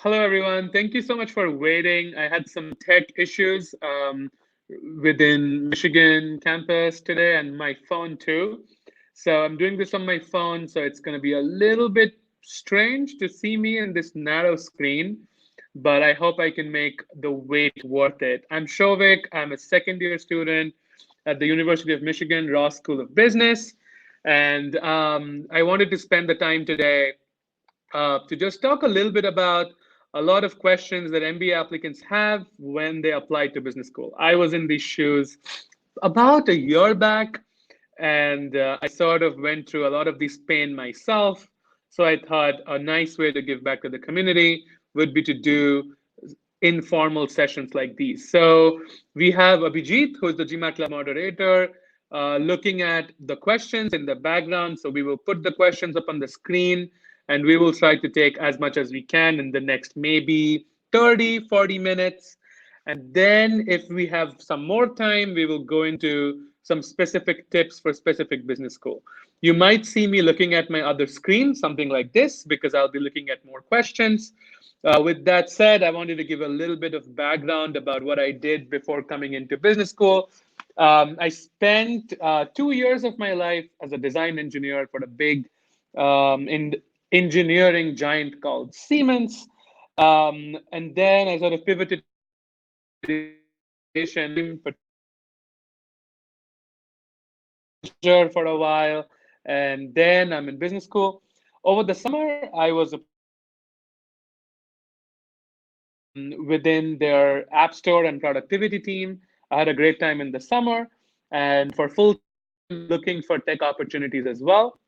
Hello, everyone. Thank you so much for waiting. I had some tech issues within Michigan campus today and my phone too. So I'm doing this on my phone, so it's going to be a little bit strange to see me in this narrow screen, but I hope I can make the wait worth it. I'm Shovik. I'm a second year student at the University of Michigan Ross School of Business. And I wanted to spend the time today to just talk a little bit about a lot of questions that MBA applicants have when they apply to business school. I was in these shoes about a year back, and I sort of went through a lot of this pain myself. So I thought a nice way to give back to the community would be to do informal sessions like these. So we have Abhijit, who is the GMAT Club moderator, looking at the questions in the background. So we will put the questions up on the screen and we will try to take as much as we can in the next maybe 30, 40 minutes. And then if we have some more time, we will go into some specific tips for specific business school. You might see me looking at my other screen, something like this, because I'll be looking at more questions. With that said, I wanted to give a little bit of background about what I did before coming into business school. I spent 2 years of my life as a design engineer for a big in engineering giant called Siemens. And then I sort of pivoted for a while, and then I'm in business school. Over the summer, I was within their app store and productivity team. I had a great time in the summer, and for full looking for tech opportunities as well.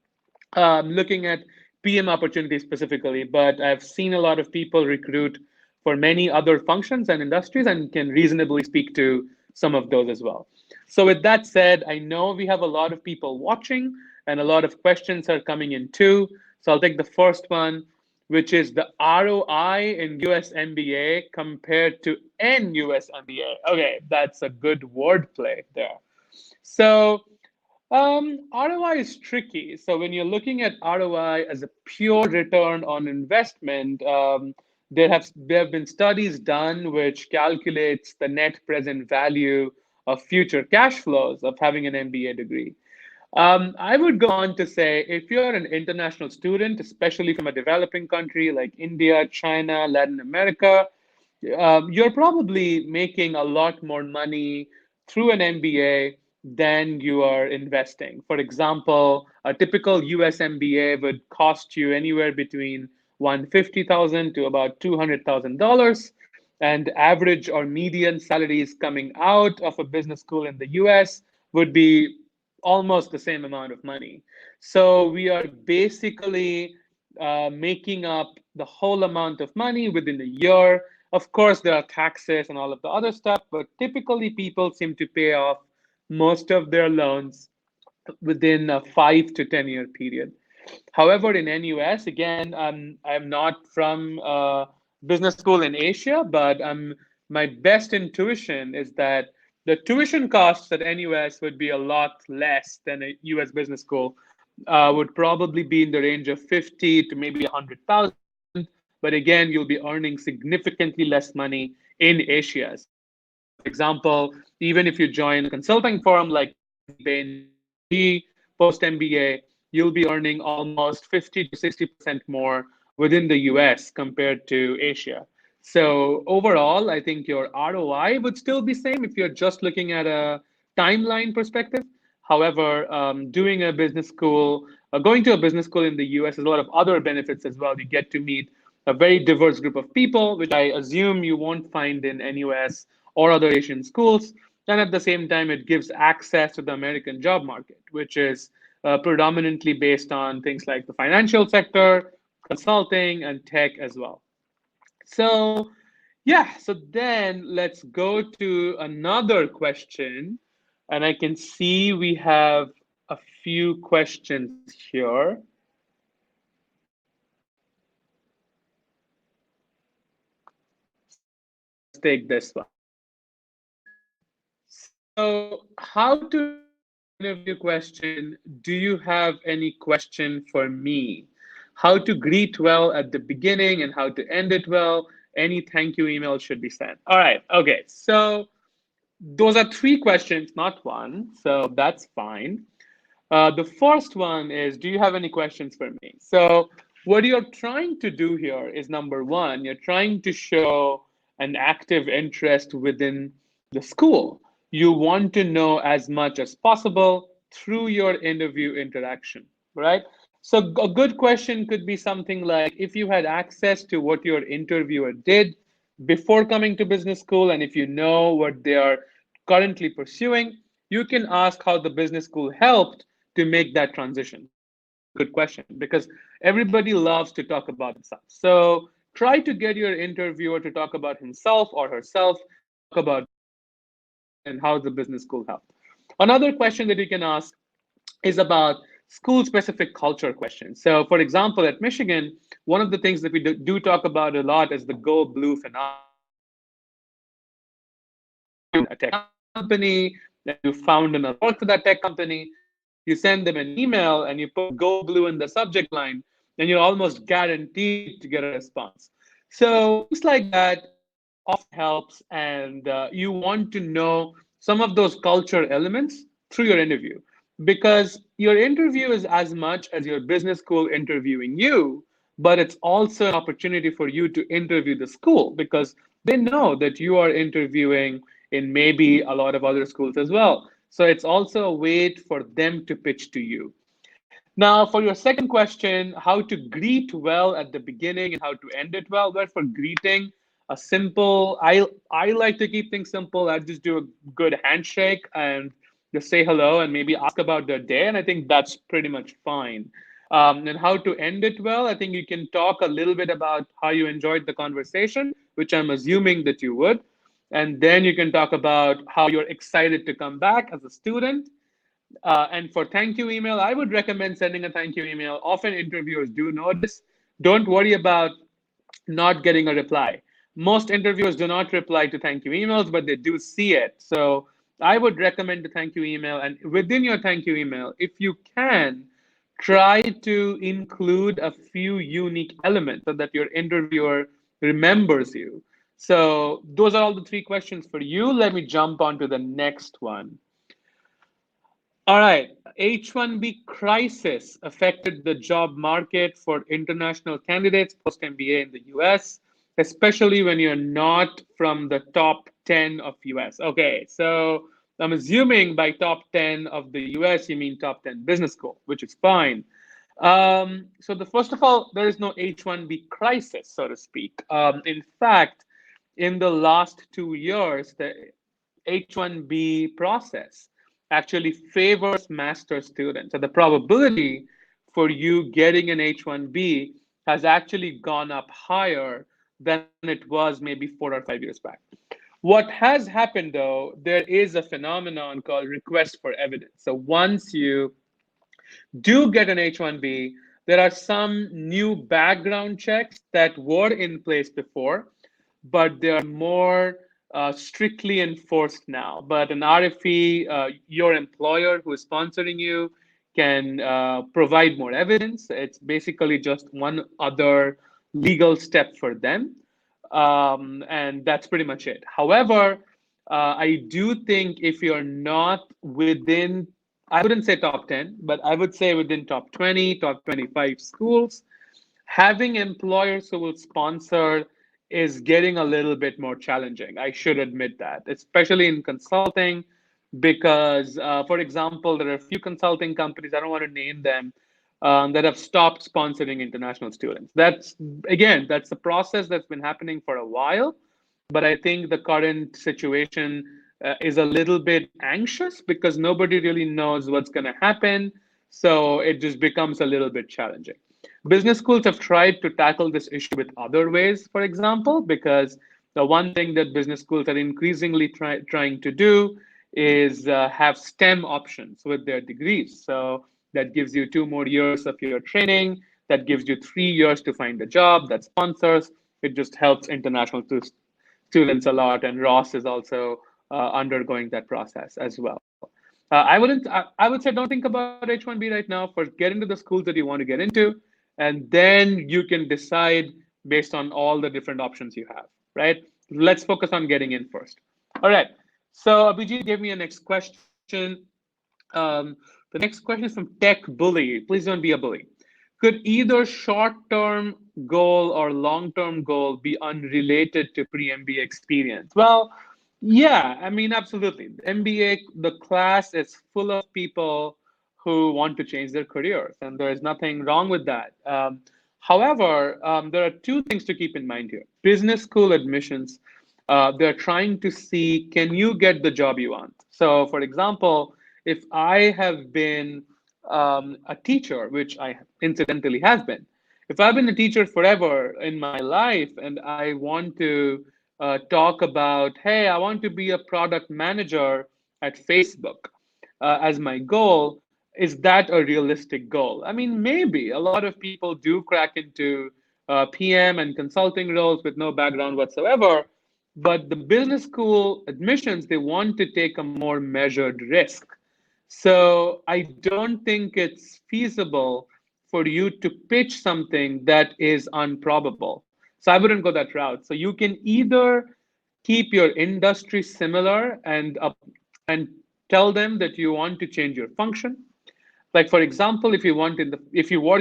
Looking at PM opportunities specifically, but I've seen a lot of people recruit for many other functions and industries and can reasonably speak to some of those as well. So, with that said, I know we have a lot of people watching and a lot of questions are coming in too. So, I'll take the first one, which is the ROI in US MBA compared to NUS MBA. Okay, that's a good wordplay there. So, ROI is tricky. So when you're looking at ROI as a pure return on investment, there have been studies done which calculates the net present value of future cash flows of having an MBA degree. I would go on to say if you're an international student, especially from a developing country like India, China, Latin America, you're probably making a lot more money through an MBA than you are investing. For example, a typical US MBA would cost you anywhere between 150,000 to about $200,000, and average or median salaries coming out of a business school in the US would be almost the same amount of money. So we are basically making up the whole amount of money within a year. Of course, there are taxes and all of the other stuff, but typically people seem to pay off most of their loans within a 5 to 10 year period. However, in NUS, again, I'm not from business school in Asia, but my best intuition is that the tuition costs at NUS would be a lot less than a US business school. Would probably be in the range of 50 to maybe 100,000. But again, you'll be earning significantly less money in Asia. For example, even if you join a consulting firm like post MBA, you'll be earning almost 50 to 60% more within the US compared to Asia. So overall, I think your ROI would still be same if you're just looking at a timeline perspective. However, doing a business school, going to a business school in the US has a lot of other benefits as well. You get to meet a very diverse group of people, which I assume you won't find in NUS or other Asian schools. And at the same time, it gives access to the American job market, which is predominantly based on things like the financial sector, consulting, and tech as well. So, yeah, so then let's go to another question. And I can see we have a few questions here. So let's take this one. So, how to interview question? Do you have any question for me? how to greet well at the beginning and how to end it well. Any thank you email should be sent. All right. Okay. So those are three questions, not one. So that's fine. The first one is, do you have any questions for me? So, what you're trying to do here is number one, you're trying to show an active interest within the school. You want to know as much as possible through your interview interaction, right? So, a good question could be something like, if you had access to what your interviewer did before coming to business school, and if you know what they are currently pursuing, you can ask how the business school helped to make that transition. That's a really good question because everybody loves to talk about themselves. So try to get your interviewer to talk about himself or herself, talk about what they did and how the business school helped. Another question that you can ask is about school specific culture questions. So, for example, at Michigan, one of the things that we do talk about a lot is the Go Blue phenomenon. So, if you join a tech company and you found another work for that tech company, and if you send them an email and you put Go Blue in the subject line, then you're almost guaranteed to get a response. So, things like that often helps, and you want to know some of those culture elements through your interview because your interview is as much as your business school interviewing you, but it's also an opportunity for you to interview the school because they know that you are interviewing in maybe a lot of other schools as well. So it's also a way for them to pitch to you. Now, for your second question, how to greet well at the beginning and how to end it well. Well, for greeting, a simple, I like to keep things simple. I just do a good handshake and just say hello and maybe ask about their day. And I think that's pretty much fine. And how to end it well, I think you can talk a little bit about how you enjoyed the conversation, which I'm assuming that you would. And then you can talk about how you're excited to come back as a student. And for thank you email, I would recommend sending a thank you email. Often interviewers do notice. Don't worry about not getting a reply. Most interviewers do not reply to thank you emails, but they do see it. So I would recommend the thank you email. And within your thank you email, if you can, try to include a few unique elements so that your interviewer remembers you. So those are all the three questions for you. Let me jump on to the next one. All right. H-1B crisis affected the job market for international candidates post MBA in the US, especially when you're not from the top 10 of US. Okay, so I'm assuming by top 10 of the US, you mean top 10 business school, which is fine. So the first of all, there is no H-1B crisis, so to speak. In fact, in the last 2 years, the H-1B process actually favors master students. So the probability for you getting an H-1B has actually gone up higher than it was maybe 4 or 5 years back. What has happened though, there is a phenomenon called request for evidence. So once you do get an H-1B, there are some new background checks that were in place before, but they are more strictly enforced now. But an RFE, your employer who is sponsoring you can provide more evidence. It's basically just one other legal step for them. And that's pretty much it. However, I do think if you're not within, I wouldn't say top 10, but I would say within top 20, top 25 schools, having employers who will sponsor is getting a little bit more challenging. I should admit that, especially in consulting, because, for example, there are a few consulting companies, I don't want to name them, that have stopped sponsoring international students. That's, again, that's a process that's been happening for a while, but I think the current situation is a little bit anxious because nobody really knows what's going to happen. So it just becomes a little bit challenging. Business schools have tried to tackle this issue with other ways, for example, because the one thing that business schools are increasingly trying to do is have STEM options with their degrees. So that gives you 2 more years of your training, that gives you 3 years to find a job, that sponsors. It just helps international students a lot, and Ross is also undergoing that process as well. I would say don't think about H-1B right now. For get into the schools that you want to get into. and then you can decide based on all the different options you have, right? Let's focus on getting in first. All right. So Abhijit gave me a next question. Um, the next question is from Tech Bully. Please don't be a bully. Could either short-term goal or long-term goal be unrelated to pre-MBA experience? Well, yeah, I mean, absolutely. MBA, the class is full of people who want to change their careers, and there is nothing wrong with that. However, there are two things to keep in mind here. Business school admissions, they're trying to see, can you get the job you want? So, for example, if I have been a teacher, which I incidentally have been, if I've been a teacher forever in my life and I want to talk about, hey, I want to be a product manager at Facebook as my goal, is that a realistic goal? I mean, maybe a lot of people do crack into PM and consulting roles with no background whatsoever. But the business school admissions, they want to take a more measured risk. So I don't think it's feasible for you to pitch something that is unprobable. So I wouldn't go that route. So you can either keep your industry similar and tell them that you want to change your function. Like for example, if you work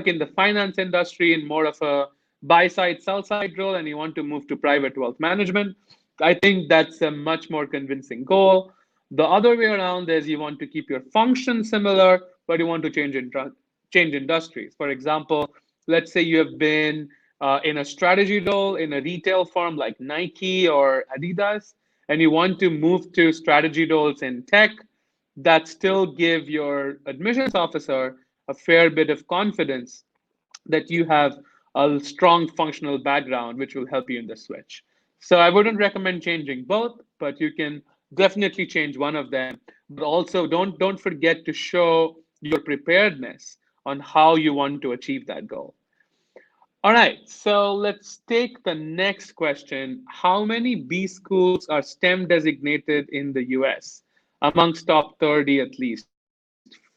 in the finance industry in more of a buy side sell side role and you want to move to private wealth management, I think that's a much more convincing goal. The other way around is you want to keep your function similar, but you want to change industries. For example, let's say you have been in a strategy role in a retail firm like Nike or Adidas, and you want to move to strategy roles in tech that still give your admissions officer a fair bit of confidence that you have a strong functional background, which will help you in the switch. So I wouldn't recommend changing both, but you can definitely change one of them. But also don't forget to show your preparedness on how you want to achieve that goal. All right, so let's take the next question. How many B schools are STEM designated in the US? Amongst top 30 at least.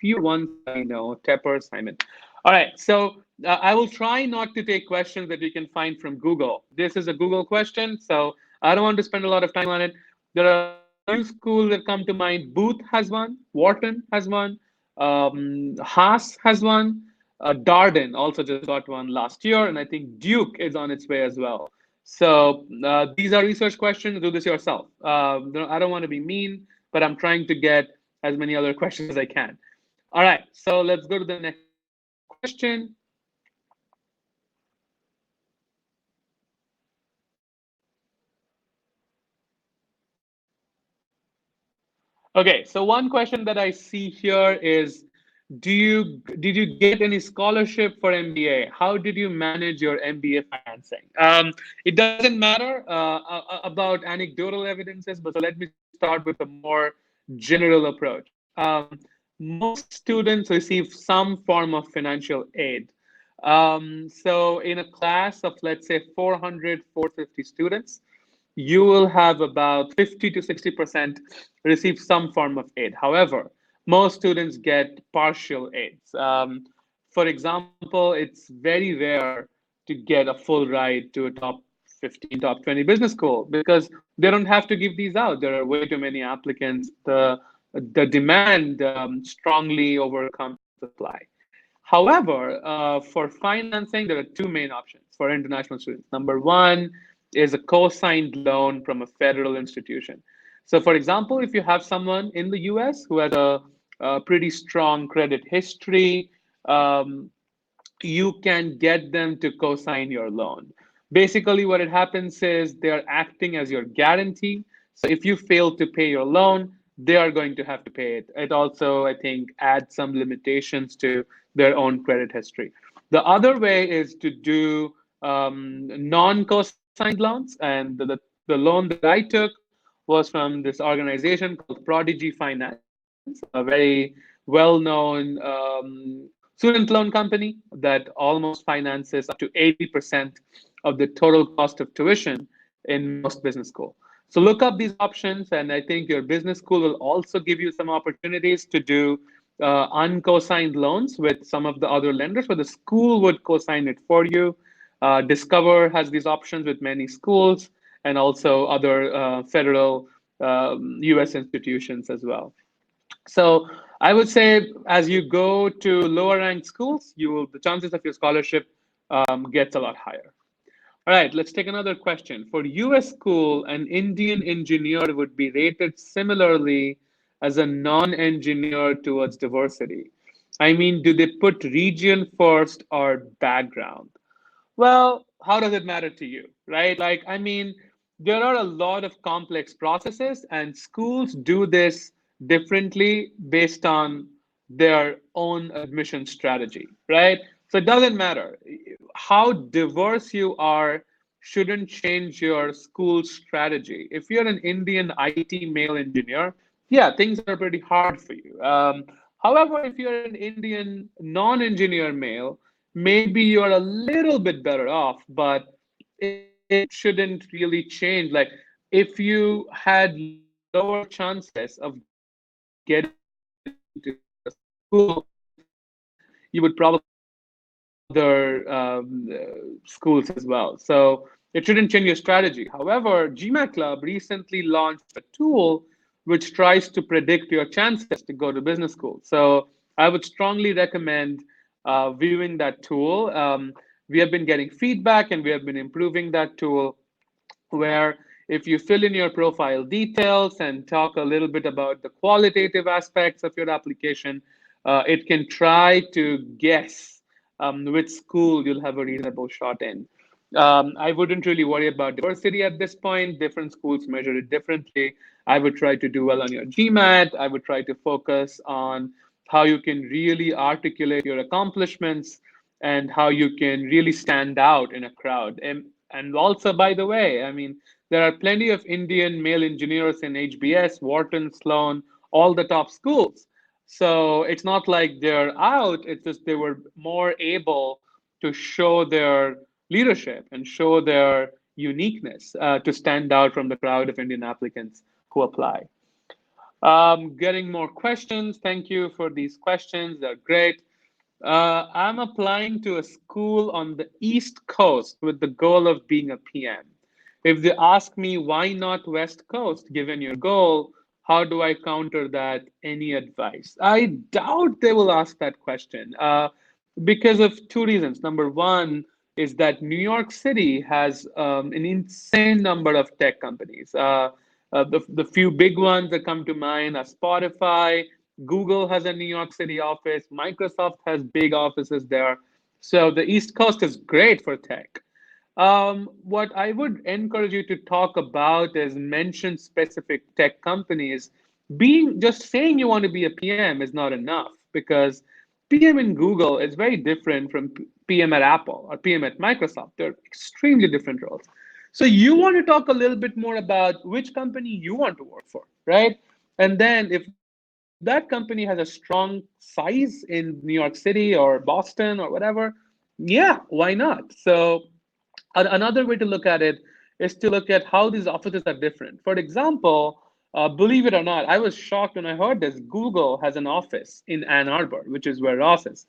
Few are the ones that I know, Tepper, Simon. All right, so I will try not to take questions that you can find from Google. This is a Google question, so I don't want to spend a lot of time on it. There are a few schools that come to mind. Booth has one, Wharton has one, Haas has one, Darden also just got one last year, and I think Duke is on its way as well. So these are research questions. Do this yourself. I don't want to be mean, but I'm trying to get as many other questions as I can. All right, so let's go to the next question. Okay, so one question that I see here is, did you get any scholarship for MBA? How did you manage your MBA financing? It doesn't matter about anecdotal evidences, but so let me start with a more general approach. Most students receive some form of financial aid. So in a class of, let's say, 400, 450 students, you will have about 50 to 60% receive some form of aid. However, most students get partial aids. For example, it's very rare to get a full ride to a top 15, top 20 business school because they don't have to give these out. There are way too many applicants. The demand strongly overcomes the supply. However, for financing, there are two main options for international students. Number one is a co-signed loan from a federal institution. So, for example, if you have someone in the US who has a pretty strong credit history, um, you can get them to co-sign your loan. Basically, what it happens is they're acting as your guarantee. So if you fail to pay your loan, they are going to have to pay it. It also, I think, adds some limitations to their own credit history. The other way is to do non-co-signed loans, and the loan that I took was from this organization called Prodigy Finance, a very well-known student loan company that almost finances up to 80% of the total cost of tuition in most business school. So look up these options, and I think your business school will also give you some opportunities to do uncosigned loans with some of the other lenders, but the school would cosign it for you. Discover has these options with many schools and also other federal US institutions as well. So I would say as you go to lower ranked schools, you will the chances of your scholarship gets a lot higher. All right, let's take another question. For US school, an Indian engineer would be rated similarly as a non-engineer towards diversity. I mean, do they put region first or background? Well, how does it matter to you, right? Like, I mean, there are a lot of complex processes, and schools do this differently based on their own admission strategy, right? So it doesn't matter. How diverse you are shouldn't change your school strategy. If you're an Indian IT male engineer, yeah, things are pretty hard for you. However, if you're an Indian non engineer male, maybe you're a little bit better off, but it shouldn't really change. Like if you had lower chances of getting into a school, you would probably apply to other schools as well. So it shouldn't change your strategy. However, GMAT Club recently launched a tool which tries to predict your chances to go to business school. So I would strongly recommend viewing that tool. We have been getting feedback and we have been improving that tool where if you fill in your profile details and talk a little bit about the qualitative aspects of your application, it can try to guess which school you'll have a reasonable shot in. I wouldn't really worry about diversity at this point. Different schools measure it differently. I would try to do well on your GMAT. I would try to focus on how you can really articulate your accomplishments and how you can really stand out in a crowd. And also, by the way, I mean, there are plenty of Indian male engineers in HBS, Wharton, Sloan, all the top schools. So it's not like they're out, it's just they were more able to show their leadership and show their uniqueness to stand out from the crowd of Indian applicants who apply. Getting more questions. Thank you for these questions. They're great. I'm applying to a school on the East Coast with the goal of being a PM. If they ask me why not West Coast, given your goal, how do I counter that? Any advice? I doubt they will ask that question because of two reasons. Number one is that New York City has an insane number of tech companies. The few big ones that come to mind are Spotify, Google has a New York City office, Microsoft has big offices there. So the East Coast is great for tech. What I would encourage you to talk about is mention specific tech companies. Being just saying you want to be a PM is not enough because PM in Google is very different from PM at Apple or PM at Microsoft. They're extremely different roles. So you want to talk a little bit more about which company you want to work for, right? And then if that company has a strong size in New York City or Boston or whatever, yeah, why not? So another way to look at it is to look at how these offices are different. For example, believe it or not, I was shocked when I heard this. Google has an office in Ann Arbor, which is where Ross is.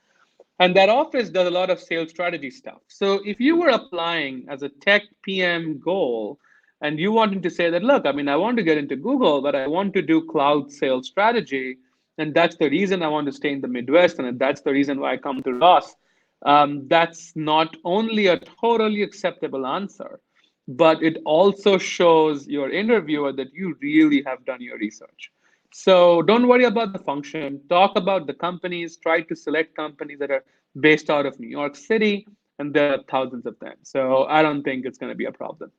And that office does a lot of sales strategy stuff. So if you were applying as a tech PM goal and you wanted to say that, look, I mean, I want to get into Google, but I want to do cloud sales strategy. And that's the reason I want to stay in the Midwest. And that's the reason why I come to Ross. That's not only a totally acceptable answer, but it also shows your interviewer that you really have done your research. So don't worry about the function. Talk about the companies. Try to select companies that are based out of New York City, and there are thousands of them. So I don't think it's going to be a problem.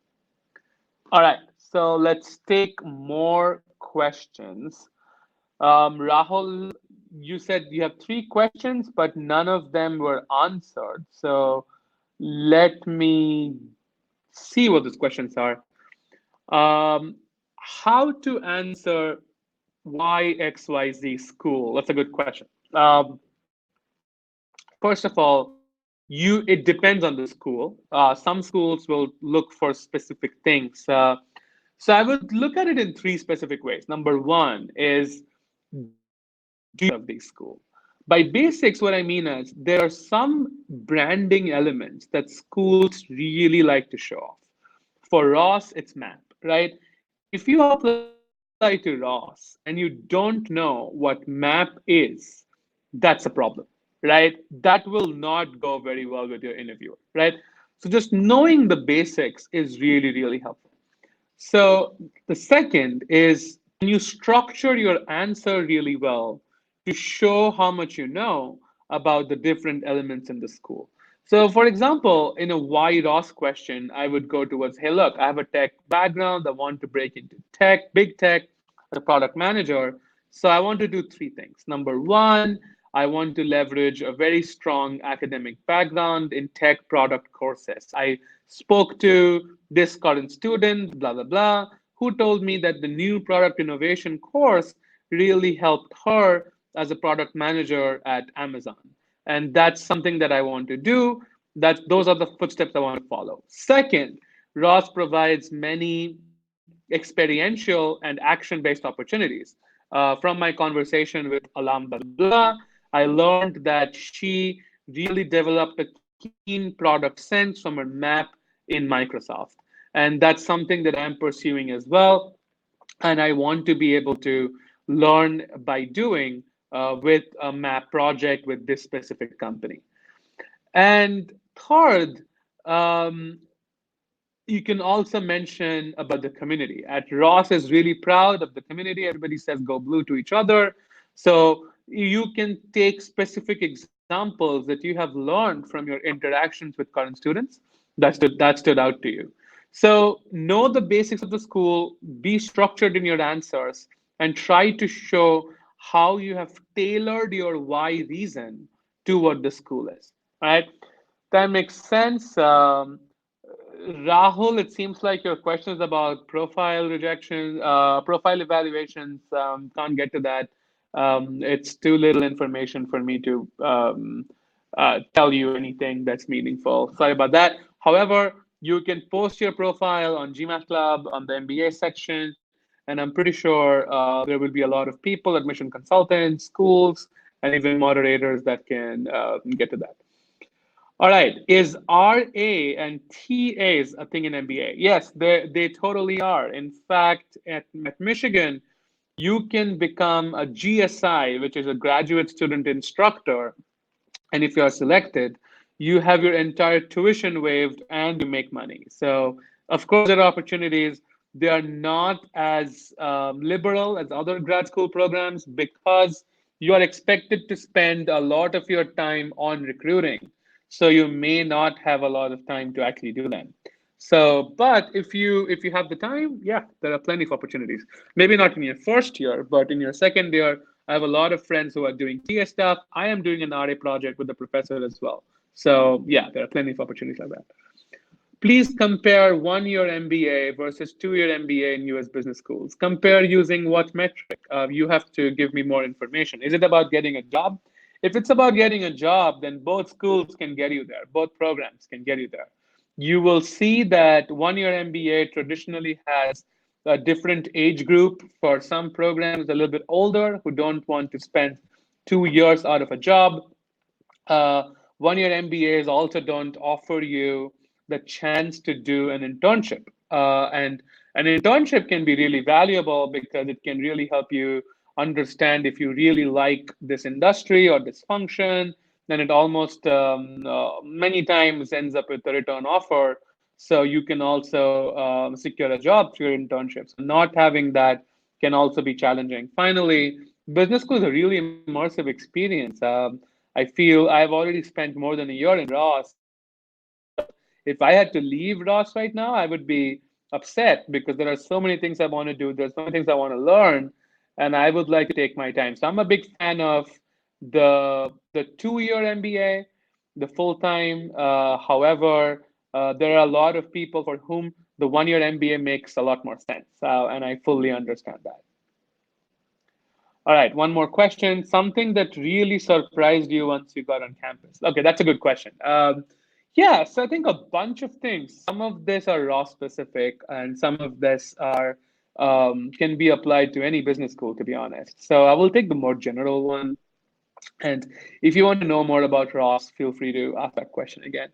All right. So let's take more questions. Rahul, you said you have three questions, but none of them were answered. So let me see what these questions are. How to answer why XYZ school? That's a good question. First of all, it depends on the school. Some schools will look for specific things. So I would look at it in three specific ways. Number one is, of the school. By basics, what I mean is there are some branding elements that schools really like to show off. For Ross, it's map, right? If you apply to Ross and you don't know what map is, that's a problem, right? That will not go very well with your interviewer, right? So just knowing the basics is really, really helpful. So the second is, can you structure your answer really well to show how much you know about the different elements in the school? So, for example, in a why Ross question, I would go towards, hey, look, I have a tech background. I want to break into tech, big tech, as a product manager. So, I want to do three things. Number one, I want to leverage a very strong academic background in tech product courses. I spoke to this current student, blah, blah, blah, who told me that the new product innovation course really helped her as a product manager at Amazon. And that's something that I want to do. Those are the footsteps I want to follow. Second, Ross provides many experiential and action-based opportunities. From my conversation with Alam blah, blah, blah, I learned that she really developed a keen product sense from her map in Microsoft. And that's something that I'm pursuing as well. And I want to be able to learn by doing with a map project with this specific company. And third, um, you can also mention about the community. At Ross is really proud of the community. Everybody says go blue to each other. So you can take specific examples that you have learned from your interactions with current students that stood out to you. So know the basics of the school, be structured in your answers, and try to show how you have tailored your why reason to what the school is. All right, that makes sense. Rahul, it seems like your questions about profile rejection, profile evaluations, can't get to that. It's too little information for me to tell you anything that's meaningful. Sorry about that. However, you can post your profile on GMAT Club on the MBA section, and I'm pretty sure there will be a lot of people, admission consultants, schools, and even moderators that can get to that. All right. Is RA and TAs a thing in MBA? Yes, they totally are. In fact, at Michigan, you can become a GSI, which is a graduate student instructor. And if you are selected, you have your entire tuition waived and you make money. So, of course, there are opportunities. They are not as liberal as other grad school programs because you are expected to spend a lot of your time on recruiting. So you may not have a lot of time to actually do them. So, but if you have the time, yeah, there are plenty of opportunities. Maybe not in your first year, but in your second year, I have a lot of friends who are doing TA stuff. I am doing an RA project with the professor as well. So yeah, there are plenty of opportunities like that. Please compare 1 year MBA versus 2 year MBA in US business schools. Compare using what metric? You have to give me more information. Is it about getting a job? If it's about getting a job, then both schools can get you there. Both programs can get you there. You will see that 1 year MBA traditionally has a different age group. For some programs, a little bit older who don't want to spend 2 years out of a job. 1 year MBAs also don't offer you the chance to do an internship. And an internship can be really valuable because it can really help you understand if you really like this industry or this function. Then it almost many times ends up with a return offer. So you can also secure a job through your internship. So not having that can also be challenging. Finally, business school is a really immersive experience. I feel I've already spent more than a year in Ross. If I had to leave Ross right now, I would be upset because there are so many things I want to do. There's so many things I want to learn, and I would like to take my time. So I'm a big fan of the 2 year MBA, the full time. However, there are a lot of people for whom the 1 year MBA makes a lot more sense, and I fully understand that. All right, one more question. Something that really surprised you once you got on campus. Okay, that's a good question. Yeah, so I think a bunch of things. Some of this are raw specific, and some of this are can be applied to any business school, to be honest. So I will take the more general one. And if you want to know more about Ross, feel free to ask that question again.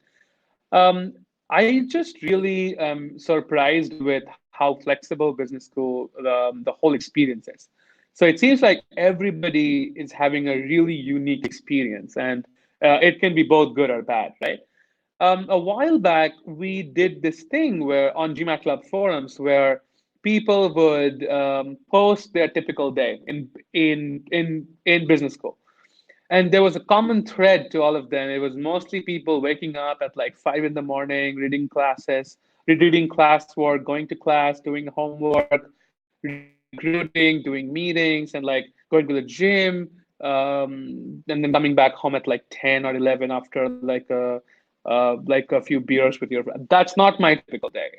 Um, I just really surprised with how flexible business school the whole experience is. So it seems like everybody is having a really unique experience, and it can be both good or bad, right? A while back, we did this thing where on GMAT Club forums where people would post their typical day in business school, and there was a common thread to all of them. It was mostly people waking up at like 5 in the morning, reading classes, reading classwork, going to class, doing homework, recruiting, doing meetings, and like going to the gym, and then coming back home at like 10 or 11 after like a few beers with your friend. That's not my typical day.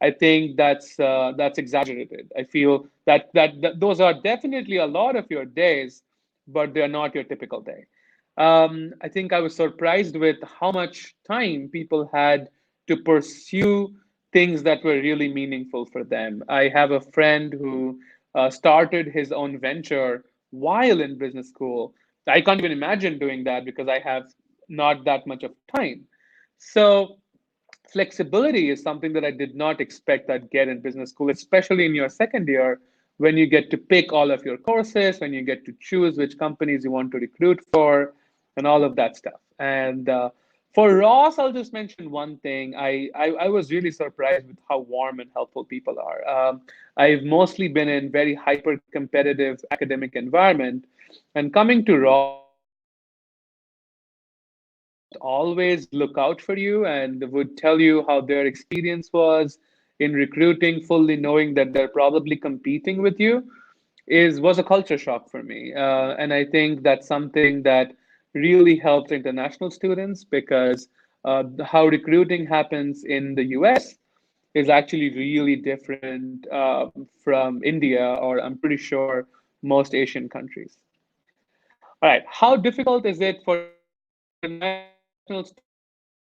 I think that's exaggerated. I feel that those are definitely a lot of your days, but they're not your typical day. I think I was surprised with how much time people had to pursue things that were really meaningful for them. I have a friend who started his own venture while in business school. I can't even imagine doing that because I have not that much of time. So flexibility is something that I did not expect I'd get in business school, especially in your second year when you get to pick all of your courses, when you get to choose which companies you want to recruit for, and all of that stuff. And for Ross, I'll just mention one thing. I was really surprised with how warm and helpful people are. I've mostly been in very hyper competitive academic environment, and coming to Ross, always look out for you and would tell you how their experience was in recruiting, fully knowing that they're probably competing with you, is was a culture shock for me. And I think that's something that really helps international students because how recruiting happens in the US is actually really different from India, or I'm pretty sure most Asian countries. All right, how difficult is it for international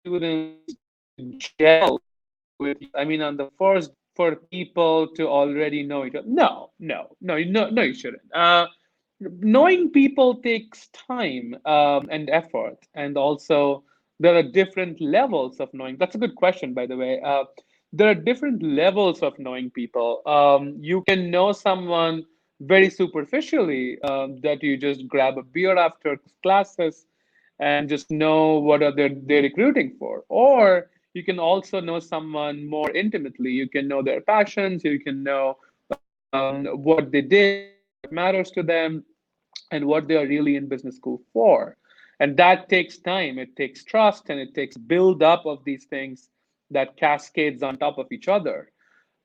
students to gel with US students? I mean, on the first for people to already know each other. No, you shouldn't. Knowing people takes time and effort, and also there are different levels of knowing. That's a good question, by the way. There are different levels of knowing people. You can know someone very superficially, that you just grab a beer after classes and just know what are they're recruiting for. Or you can also know someone more intimately. You can know their passions, you can know what they did, what matters to them, and what they are really in business school for. And that takes time, it takes trust, and it takes build up of these things that cascades on top of each other.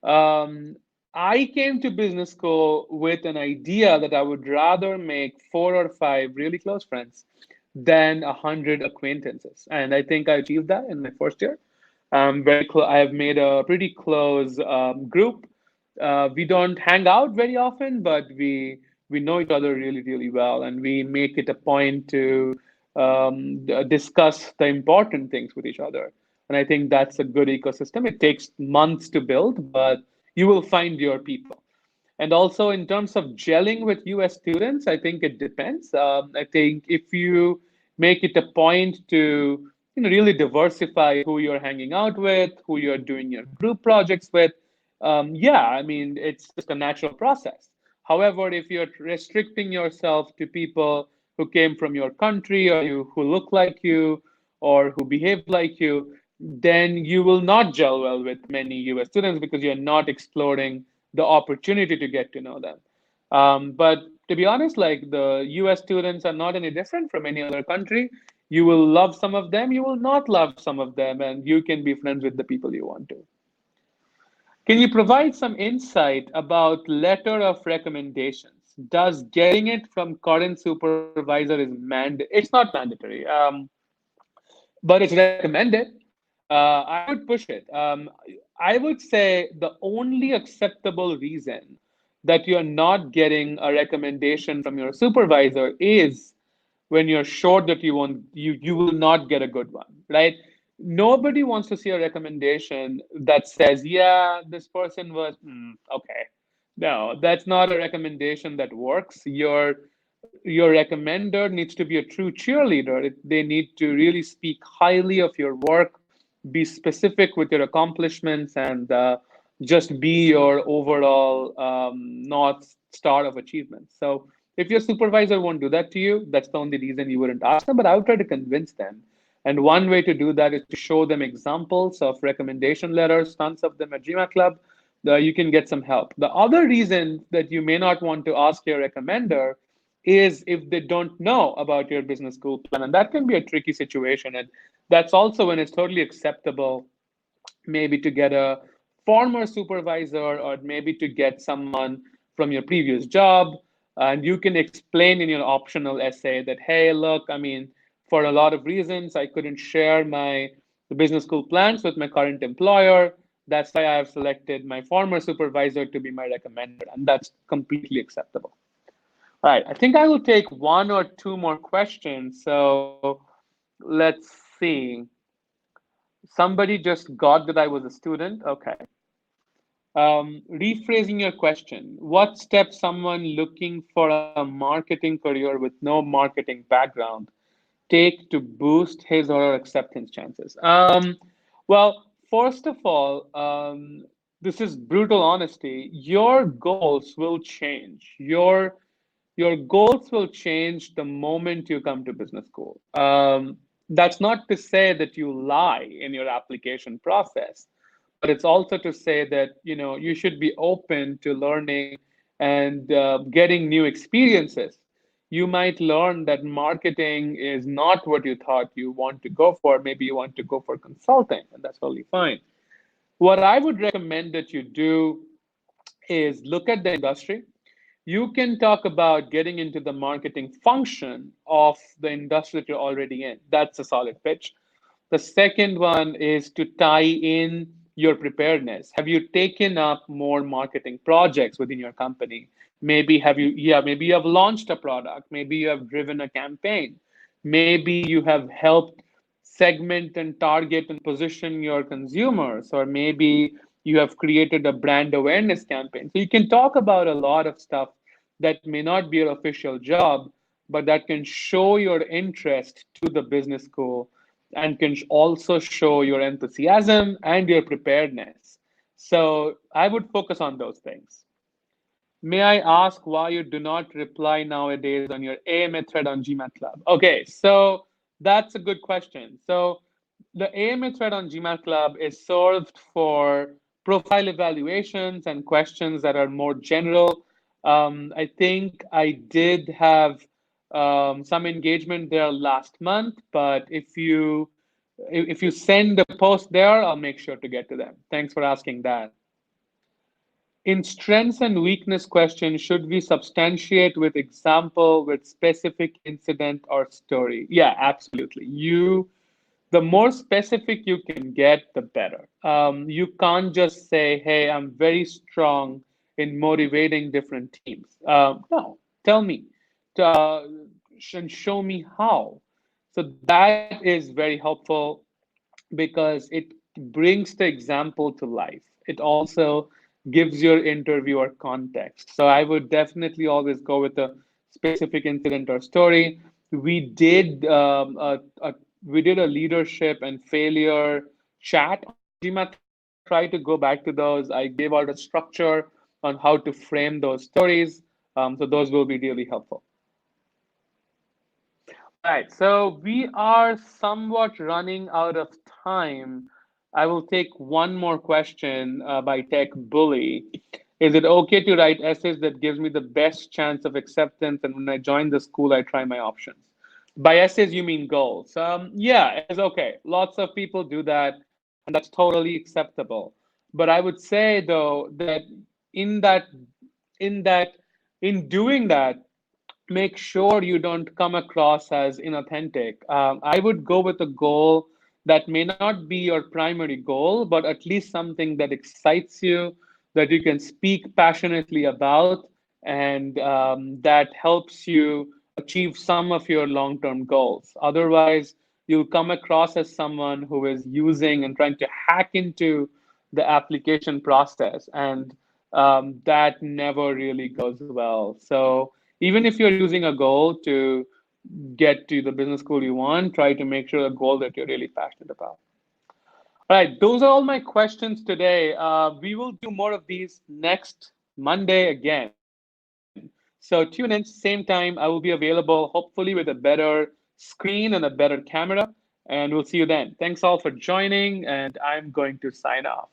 um, I came to business school with an idea that I would rather make 4 or 5 really close friends than 100 acquaintances, and I think I achieved that in my first year. I have made a pretty close group. We don't hang out very often, but we know each other really, really well, and we make it a point to discuss the important things with each other. And I think that's a good ecosystem. It takes months to build, but you will find your people. And also in terms of gelling with US students, I think it depends. I think if you make it a point to really diversify who you're hanging out with, who you're doing your group projects with, yeah, I mean, it's just a natural process. However, if you're restricting yourself to people who came from your country, or who look like you, or who behave like you, then you will not gel well with many US students because you're not exploring the opportunity to get to know them. But to be honest, like the US students are not any different from any other country. You will love some of them, you will not love some of them, and you can be friends with the people you want to. Can you provide some insight about letter of recommendations? Does getting it from current supervisor is it's not mandatory, but it's recommended. I would push it. I would say the only acceptable reason that you're not getting a recommendation from your supervisor is when you're sure that you will not get a good one, right? Nobody wants to see a recommendation that says, yeah, this person was okay. No, that's not a recommendation that works. Your recommender needs to be a true cheerleader. They need to really speak highly of your work, be specific with your accomplishments, and just be your overall north star of achievement. So if your supervisor won't do that to you, that's the only reason you wouldn't ask them. But I would try to convince them. And one way to do that is to show them examples of recommendation letters, tons of them at GMAT Club. You can get some help. The other reason that you may not want to ask your recommender is if they don't know about your business school plan. And that can be a tricky situation. And that's also when it's totally acceptable, maybe to get a former supervisor or maybe to get someone from your previous job. And you can explain in your optional essay that, hey, look, I mean, for a lot of reasons, I couldn't share my the business school plans with my current employer. That's why I have selected my former supervisor to be my recommender. And that's completely acceptable. All right, I think I will take one or two more questions. So let's see. Somebody just got that I was a student. Okay. Rephrasing your question, what steps someone looking for a marketing career with no marketing background take to boost his or her acceptance chances? Well, first of all, this is brutal honesty. Your goals will change. Your goals will change the moment you come to business school. That's not to say that you lie in your application process, but it's also to say that you should be open to learning and getting new experiences. You might learn that marketing is not what you thought you want to go for. Maybe you want to go for consulting, and that's totally fine. What I would recommend that you do is look at the industry. You can talk about getting into the marketing function of the industry that you're already in. That's a solid pitch. The second one is to tie in your preparedness. Have you taken up more marketing projects within your company? Maybe you have launched a product. Maybe you have driven a campaign. Maybe you have helped segment and target and position your consumers, or maybe you have created a brand awareness campaign. So you can talk about a lot of stuff that may not be your official job, but that can show your interest to the business school and can also show your enthusiasm and your preparedness. So I would focus on those things. May I ask why you do not reply nowadays on your AMA thread on GMAT Club? Okay, so that's a good question. So the AMA thread on GMAT Club is served for profile evaluations and questions that are more general. I think I did have some engagement there last month, but if you send a post there, I'll make sure to get to them. Thanks for asking that. In strengths and weakness questions, should we substantiate with example, with specific incident or story? Yeah, absolutely. The more specific you can get, the better. You can't just say, hey, I'm very strong in motivating different teams. No, tell me uh, and show me how. So that is very helpful because it brings the example to life. It also gives your interviewer context. So I would definitely always go with a specific incident or story. We did we did a leadership and failure chat on GMAT thread. I'll try to go back to those. I gave out a structure on how to frame those stories. So those will be really helpful. All right, so we are somewhat running out of time. I will take one more question by Tech Bully. Is it okay to write essays that gives me the best chance of acceptance? And when I join the school, I try my options. By essays, you mean goals. Yeah, it's okay. Lots of people do that, and that's totally acceptable. But I would say though that in that in that in doing that, make sure you don't come across as inauthentic. I would go with a goal that may not be your primary goal, but at least something that excites you, that you can speak passionately about, and that helps you achieve some of your long term goals. Otherwise, you'll come across as someone who is using and trying to hack into the application process. And that never really goes well. So even if you're using a goal to get to the business school you want, try to make sure a goal that you're really passionate about. All right, those are all my questions today. We will do more of these next Monday again. So tune in, same time. I will be available, hopefully, with a better screen and a better camera. And we'll see you then. Thanks all for joining, and I'm going to sign off.